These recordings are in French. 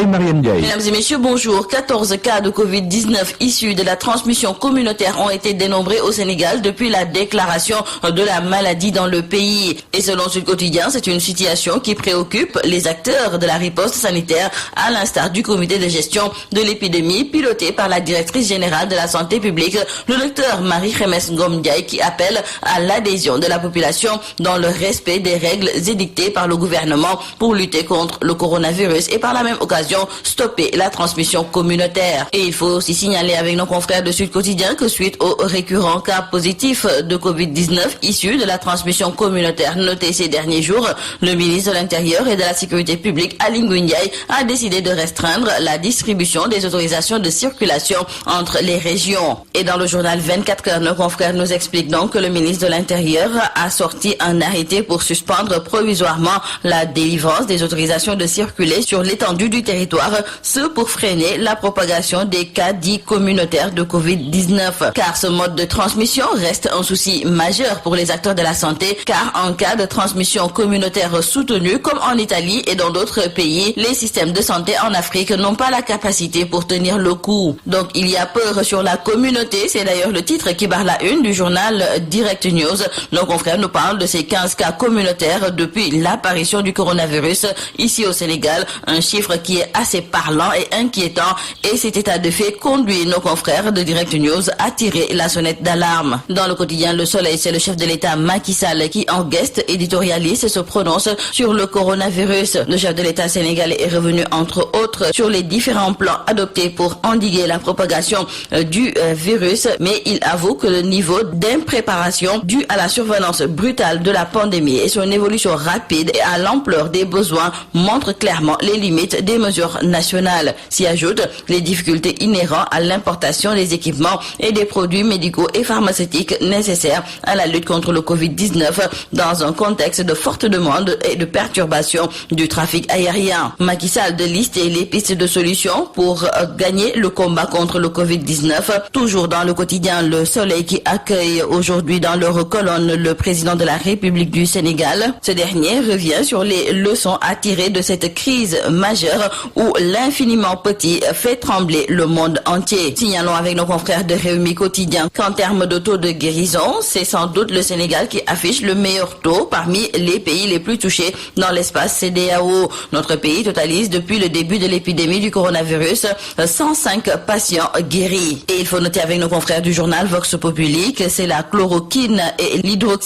Marianne Ndiaye. Mesdames et messieurs, bonjour. 14 cas de Covid-19 issus de la transmission communautaire ont été dénombrés au Sénégal depuis la déclaration de la maladie dans le pays. Et selon Sud Quotidien, c'est une situation qui préoccupe les acteurs de la riposte sanitaire, à l'instar du comité de gestion de l'épidémie piloté par la directrice générale de la santé publique, le docteur Marie-Khemesse Ngom Ndiaye, qui appelle à l'adhésion de la population dans le respect des règles édictées par le gouvernement pour lutter contre le coronavirus et par la même occasion stopper la transmission communautaire. Et il faut aussi signaler avec nos confrères de Sud Quotidien que suite aux récurrents cas positifs de Covid-19 issus de la transmission communautaire notés ces derniers jours, le ministre de l'Intérieur et de la Sécurité publique, Aly Ngouille Ndiaye, a décidé de restreindre la distribution des autorisations de circulation entre les régions. Et dans le journal 24 heures, nos confrères nous expliquent donc que le ministre de l'Intérieur a sorti un arrêté pour suspendre provisoirement la délivrance des autorisations de circuler sur l'étendue du territoire, ce pour freiner la propagation des cas dits communautaires de Covid-19. Car ce mode de transmission reste un souci majeur pour les acteurs de la santé, car en cas de transmission communautaire soutenue, comme en Italie et dans d'autres pays, les systèmes de santé en Afrique n'ont pas la capacité pour tenir le coup. Donc il y a peur sur la communauté, c'est d'ailleurs le titre qui barre la une du journal Direct News. Nos confrères nous parlent de ces 15 cas communautaires depuis l'apparition du coronavirus ici au Sénégal, un chiffre qui est assez parlant et inquiétant, et cet état de fait conduit nos confrères de Direct News à tirer la sonnette d'alarme. Dans le quotidien Le Soleil, c'est le chef de l'État Macky Sall qui, en guest éditorialiste, se prononce sur le coronavirus. Le chef de l'État sénégalais est revenu entre autres sur les différents plans adoptés pour endiguer la propagation du virus, mais il avoue que le niveau d'impréparation dû à la survenance brutale de la pandémie et son évolution rapide et à l'ampleur des besoins montre clairement les limites des mesures nationales. S'y ajoutent les difficultés inhérentes à l'importation des équipements et des produits médicaux et pharmaceutiques nécessaires à la lutte contre le Covid-19 dans un contexte de forte demande et de perturbation du trafic aérien. Macky Sall de lister les pistes de solutions pour gagner le combat contre le Covid-19. Toujours dans le quotidien Le Soleil qui accueille aujourd'hui dans leur colonne le président de la République du Sénégal. Ce dernier revient sur les leçons à tirer de cette crise majeure où l'infiniment petit fait trembler le monde entier. Signalons avec nos confrères de Rewmi Quotidien qu'en termes de taux de guérison, c'est sans doute le Sénégal qui affiche le meilleur taux parmi les pays les plus touchés dans l'espace CEDEAO. Notre pays totalise depuis le début de l'épidémie du coronavirus 105 patients guéris. Et il faut noter avec nos confrères du journal Vox Populi que c'est la chloroquine et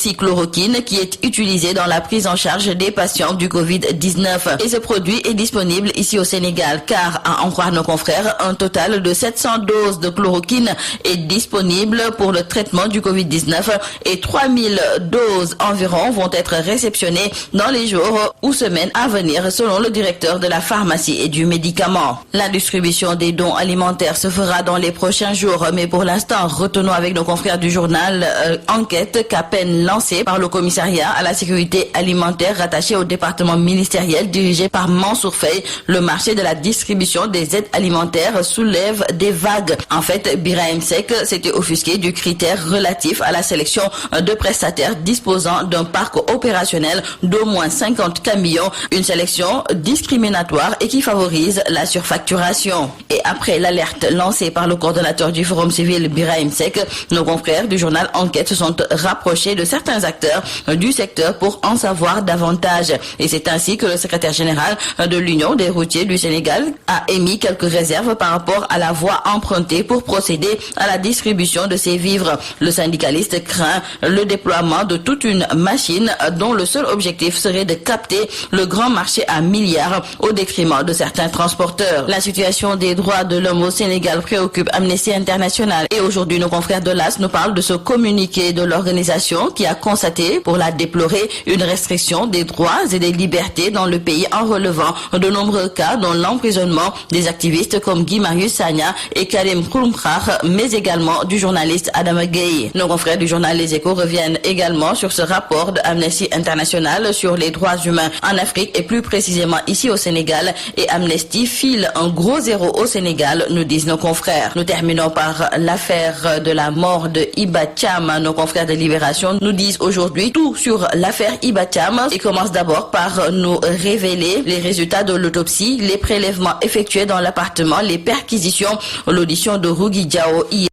l'hydroxychloroquine qui est utilisée dans la prise en charge des patients du Covid-19. Et ce produit est disponible ici au Sénégal, car à en croire nos confrères, un total de 700 doses de chloroquine est disponible pour le traitement du Covid-19 et 3000 doses environ vont être réceptionnées dans les jours ou semaines à venir, selon le directeur de la pharmacie et du médicament. La distribution des dons alimentaires se fera dans les prochains jours, mais pour l'instant, retenons avec nos confrères du journal Enquête qu'à peine lancée par le commissariat à la sécurité alimentaire rattaché au département ministériel dirigé par Mansour Faye, le marché de la distribution des aides alimentaires soulève des vagues. En fait, Birahim Seck s'était offusqué du critère relatif à la sélection de prestataires disposant d'un parc opérationnel d'au moins 50 camions, une sélection discriminatoire et qui favorise la surfacturation. Et après l'alerte lancée par le coordonnateur du Forum civil Birahim Seck, nos confrères du journal Enquête se sont rapprochés de certains acteurs du secteur pour en savoir davantage. Et c'est ainsi que le secrétaire général de l'Union des routiers du Sénégal a émis quelques réserves par rapport à la voie empruntée pour procéder à la distribution de ces vivres. Le syndicaliste craint le déploiement de toute une machine dont le seul objectif serait de capter le grand marché à milliards au détriment de certains transporteurs. La situation des droits de l'homme au Sénégal préoccupe Amnesty International et aujourd'hui nos confrères de l'AS nous parlent de ce communiqué de l'organisation qui a constaté, pour la déplorer, une restriction des droits et des libertés dans le pays en relevant de nombreux cas dont l'emprisonnement des activistes comme Guy Marius Sagna et Karim Xrum Xax, mais également du journaliste Adama Gueye. Nos confrères du journal Les Échos reviennent également sur ce rapport de Amnesty International sur les droits humains en Afrique et plus précisément ici au Sénégal, et Amnesty file un gros zéro au Sénégal, nous disent nos confrères. Nous terminons par l'affaire de la mort de Iba Thiam. Nos confrères de Libération nous disent aujourd'hui tout sur l'affaire Iba Thiam et commencent d'abord par nous révéler les résultats de l'autopsie les prélèvements effectués dans l'appartement, les perquisitions, l'audition de Rougui Diao hier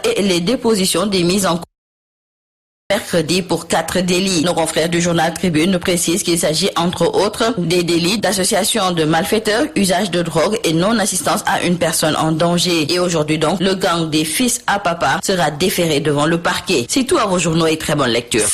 et les dépositions des mises en mercredi pour 4 délits. Nos confrères du journal Tribune précisent qu'il s'agit entre autres des délits d'association de malfaiteurs, usage de drogue et non-assistance à une personne en danger. Et aujourd'hui donc, le gang des fils à papa sera déféré devant le parquet. C'est tout à vos journaux et très bonne lecture.